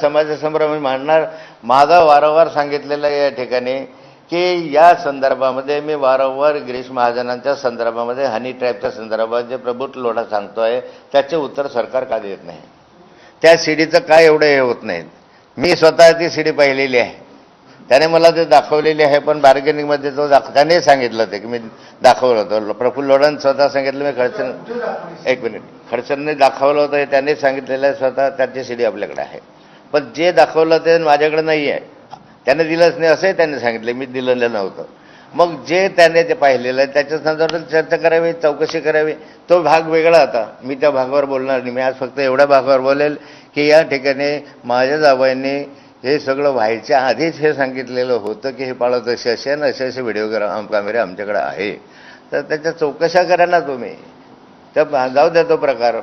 समाजासमोर मी मांडणार. माझा वारंवार सांगितलेलं या ठिकाणी की या संदर्भामध्ये मी वारंवार गिरीश महाजनांच्या संदर्भामध्ये हनी ट्रॅपच्या संदर्भात जे प्रभूत लोढा सांगतोय त्याचे उत्तर सरकार का देत नाही. त्या सीडीचं काय एवढं हे होत नाही. मी स्वतः ती सीडी पाहिलेली आहे. त्याने मला ते दाखवलेली आहे. पण बार्गेनिंगमध्ये तो त्याने सांगितलं ते की मी दाखवलं होतं. प्रफुल्ल लोढांनी स्वतः सांगितलं. मी खडसेंनी दाखवलं होतं हे त्यांनी सांगितलेलं आहे. स्वतः त्याची सीडी आपल्याकडे आहे. पण जे दाखवलं ते माझ्याकडे नाही आहे. त्याने दिलंच नाही असंही त्यांनी सांगितलं. मी दिलेलं नव्हतं. मग जे त्याने ते पाहिलेलं आहे त्याच्या संदर्भात चर्चा करावी, चौकशी करावी. तो भाग वेगळा होता. मी त्या भागावर बोलणार नाही. मी आज फक्त एवढ्या भागावर बोलेल की या ठिकाणी माझ्या जावयांनी हे सगळं व्हायच्या आधीच हे सांगितलेलं होतं की हे पाळत असे असे आणि असे असे व्हिडिओ कॅमेरे आमच्याकडे आहे. तर त्याच्या चौकशा करा ना तुम्ही. त्या जाऊ द्या तो प्रकार.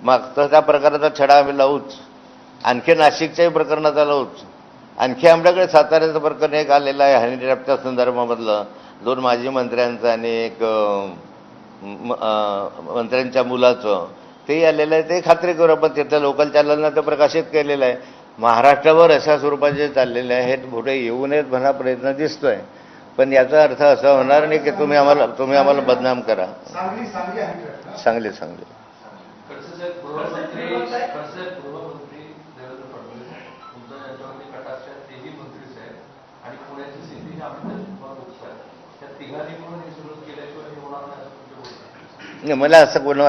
मग तर त्या प्रकाराचा छडा आम्ही लावूच. आणखी नाशिकच्याही प्रकरणाचा लावूच. आणखी आमच्याकडे साताऱ्याचं प्रकरण एक आलेलं आहे हनी ट्रॅपच्या संदर्भामधलं. 2 माजी मंत्र्यांचं आणि एक मंत्र्यांच्या मुलाचं तेही आलेलं आहे. ते खात्री करू आपण. तिथल्या लोकल चॅनलनं ते प्रकाशित केलेलं आहे. महाराष्ट्रावर अशा स्वरूपाचे चाललेले आहे. हे पुढे येऊ नयेत म्हणा प्रयत्न दिसतोय. पण याचा अर्थ असा होणार नाही की तुम्ही आम्हाला बदनाम करा. सांगली मला असं कोणावर